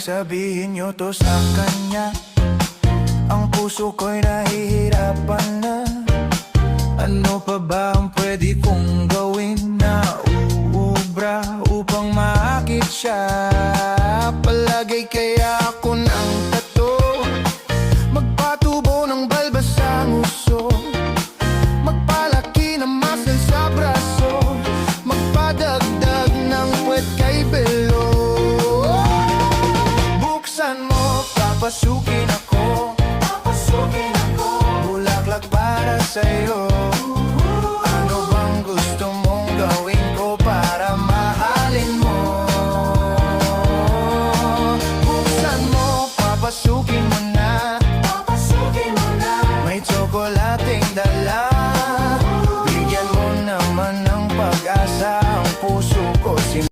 sabihin nyo to sa kanya. Ang puso ko'y nahihirapan na. Ano pa ba ang pwede kong gawin na uubra upang maakit siya?